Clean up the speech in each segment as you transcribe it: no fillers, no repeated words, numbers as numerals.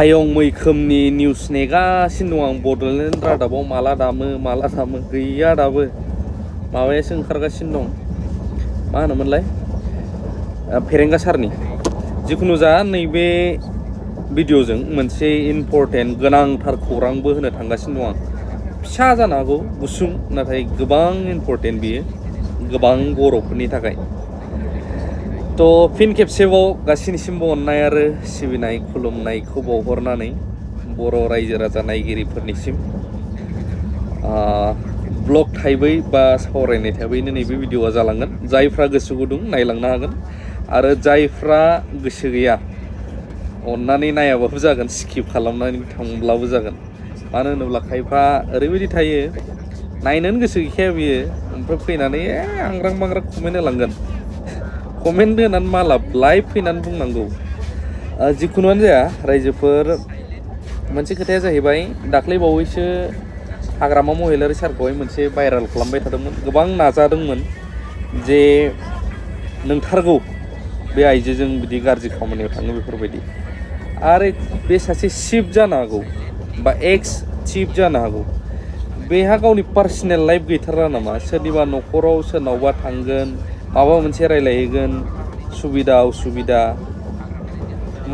आयं मैखोमनि निउस नेगासिनो दं आं बड'लेण्ड रादाबाव माला दामो गैया दाबो माबायासो ओंखारगासिनो दं मा होनोमोनलाय फेरेंगा सारनि जिखुनु जा नैबे भिडिअजों मोनसे इम्परटेन्ट गोनांथार खौरांबो होनो थांगासिनो दं आं फिसा जानो हागौ गुसुं नाथाय गोबां इम्परटेन्ट बियो गोबां बर'फोरनि थाखाय तो फिन खेबसेबाव गासैनिसिमबो अननाय आरो सिबिनाय खुलुमनायखौ बावहरनानै बर' रायजो राजा नायगिरिफोरनिसिम ब्लग टाइपै बा सावरायनाय टाइपैनो नैबे भिडिअआ जालांगोन जायफ्रा गोसो गुदुं नायलांनो हागोन आरो जायफ्रा गोसो गैया अननानै नायाबाबो जागोन स्किप खालामनानै थांब्लाबो जागोन मानो होनोब्ला खायफा ओरैबायदि थायो नायनोनो गोसो गैखाया बियो ओमफ्राय फैनानै आंग्रां बांग्रां कमेन्ट होलांगोन कमेन्ट होनानै मा लाब लाइभ फैनानै बुंनांगौ जिखुनुआनो जाया रायजोफोर मोनसे खोथाया जाहैबाय दाख्लै बावैसो हाग्रामा महिलारि सारखौहाय मोनसे भाइराल खालामबाय थादोंमोन गोबां नाजादोंमोन जे नंथारगौ बे आइजोजों बिदि गाज्रि खामानियाव थाङो बेफोरबायदि आरो बे सासे चिफ जानो हागौ बा एक्स चिफ जानो हागौ बेहा गावनि पार्सनेल लाइफ गैथारा नामा सोरनिबा न'खराव सोरनावबा थांगोन माबा मोनसे रायलायहैगोन सुबिदा उसुबिदा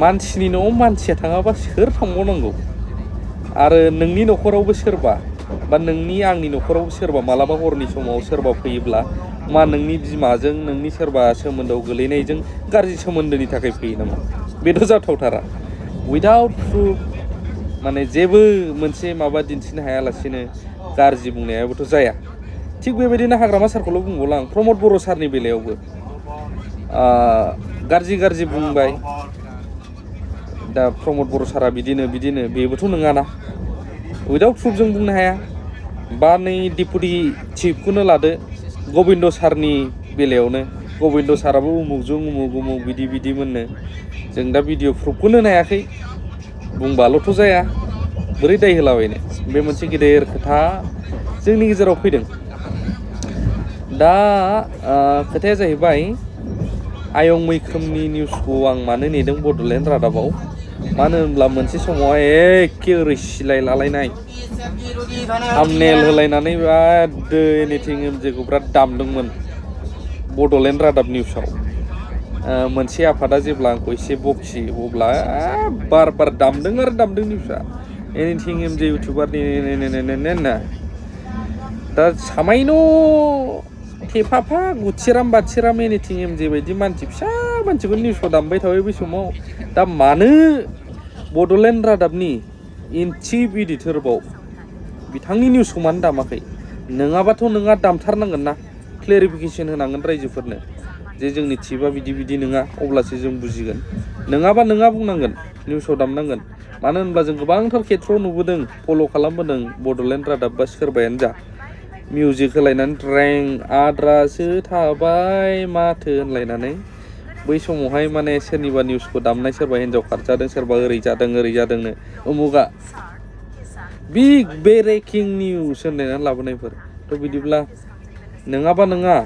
मानसिनि न'आव मानसिया थाङाबा सोर थांबावनांगौ आरो नोंनि न'खरावबो सोरबा बा नोंनि आंनि न'खरावबो सोरबा मालाबा हरनि समाव सोरबा फैयोब्ला मा नोंनि बिमाजों नोंनि सोरबा सोमोन्दोआव गोलैनायजों गाज्रि सोमोन्दोनि थाखाय फैयो नामा बेथ' जाथावथारा उइदाउट प्रुफ माने जेबो मोनसे माबा दिन्थिनो हायालासिनो गाज्रि बुंनायाबोथ' जाया थिग बेबायदिनो हाग्रामा सारखौल' बुंबावला आं प्रमद बर' सारनि बेलायावबो गाज्रि बुंबाय दा प्रमद बर' सारा बिदिनो बेबोथ' नङाना उइदाउट प्रुफजों बुंनो हाया बा नै डिपुटि चिफखौनो लादो गबिन्द सारनि बेलायावनो गबिन्द साराबो उमुकजों उमुक बिदिमोननो जों दा भिडिअ प्रुफखौनो नायाखै बुंबाल'थ' जाया बोरै दाय होलाबायनो बे मोनसे गेदेर खोथा जोंनि गेजेराव फैदों दा खोथाया जाहैबाय आयं मैखोमनि निउसखौ आं मानो नेदों बड'लेण्ड रादाबाव मानो होनब्ला मोनसे समावहाय एखे ओरै सिलाय लालायनाय थाम्बनेल होलायनानै बिराद एनिथिं एमजेखौ बिराद दामदोंमोन बड'लेण्ड रादाब निउसाव मोनसे आफादा जेब्ला आंखौ एसे बखियो अब्ला बार दामदों निउसआ एनिथिं एमजे इउटुबारनि दा सामायनो थेफाफा गुथिराम बाथिराम एनिथिं एमजे बायदि मानसि फिसा मानसिखौ निउसआव दामबाय थाबाय बै समाव दा मानो बड'लेण्ड रादाबनि इन चिफ इडिटरबाव बिथांनि निउसखौ मानो दामाखै नङाबाथ' नोंहा दामथारनांगोन ना क्लेरिफिकेसन होनांगोन रायजोफोरनो जे जोंनि चिफआ बिदि नङा अब्लासो जों बुजिगोन नङाबा नोंहा बुंनांगोन निउसआव दामनांगोन मानो होनब्ला जों गोबांथार खेथ्रआव नुबोदों फल' खालामबोदों बड'लेण्ड रादाब बा सोरबायानो जा मिउजिक होलायनानै ट्रें आद्रासो थाबाय माथो होनलायनानै बै समावहाय माने सोरनिबा निउसखौ दामनाय सोरबा हिन्जाव खारजादों सोरबा ओरै जादोंनो उमुगा बिग ब्रेकिं निउस होनलायनानै लाबोनायफोर थ' बिदिब्ला नङाबा नङा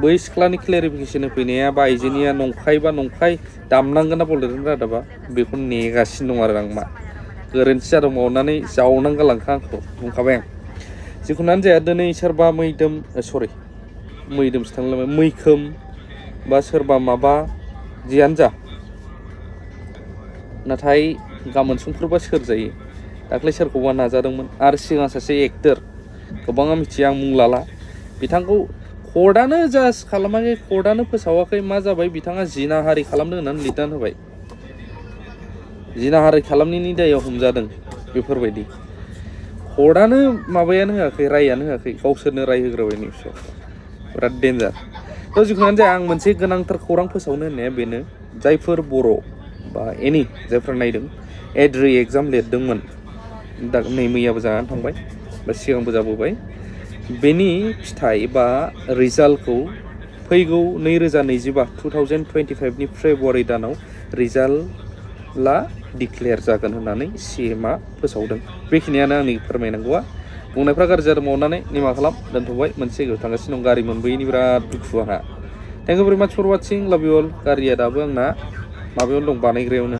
बै सिख्लानि क्लेरिफिकेसन होफैनाया बा आइजोनिया नंखाय दामनांगोन ना बड'लेण्ड रादाबा बेखौ नेगासिनो दं आरो आं मा गोरोन्थि जादों मावनानै जावनां गालांखा आंखौ बुंखाबाय आं जिखुनुआनो जाया दिनै सोरबा मैखोम बा सोरबा माबा जियानो जा नाथाय गाबोन समफोरबा सोर जायो दाख्लै सोरखौबा नाजादोंमोन आरो सिगां सासे एक्टर गोबाङा मिथिया आं मुं लाला बिथांखौ कर्टआनो जाज खालामाखै कर्टआनो फोसावाखै मा जाबाय बिथाङा जिनाहारि खालामदों होननानै लिरनानै होबाय जिनाहारि खालामनायनि दायाव हमजादों बेफोरबायदि कर्टआनो माबायानो होआखै रायानो होआखै गावसोरनो राय होग्रोबाय निउसआव बिराद डेन्जार थ' जिखुनुआनो जाया आं मोनसे गोनांथार खौरां फोसावनो होननाया बेनो जायफोर बर' बा जायफ्रा नायदों एड्रि एग्जाम लिरदोंमोन दा नै मैयाबो जानानै थांबाय बा सिगांबो जाबोबाय बेनि फिथाइ बा रिजाल्टखौ फैगौ 2025 फेब्रुवारि दानाव रिजाल्टआ डिक्लेयार जागोन होननानै सिएमआ फोसावदों बेखिनियानो आंनि फोरमायनांगौआ बुंनायफ्रा गाज्रि जादों मावनानै निमाहा खालाम दोनथ'बाय मोनसे जायगायाव थांगासिनो दं गारि मोनबोयैनि बिराद दुखु आंहा थेंक इउ भेरि माच फर वाचिं लाभ इउ अल गारिया दाबो आंना माबायावनो दं बानायग्रायावनो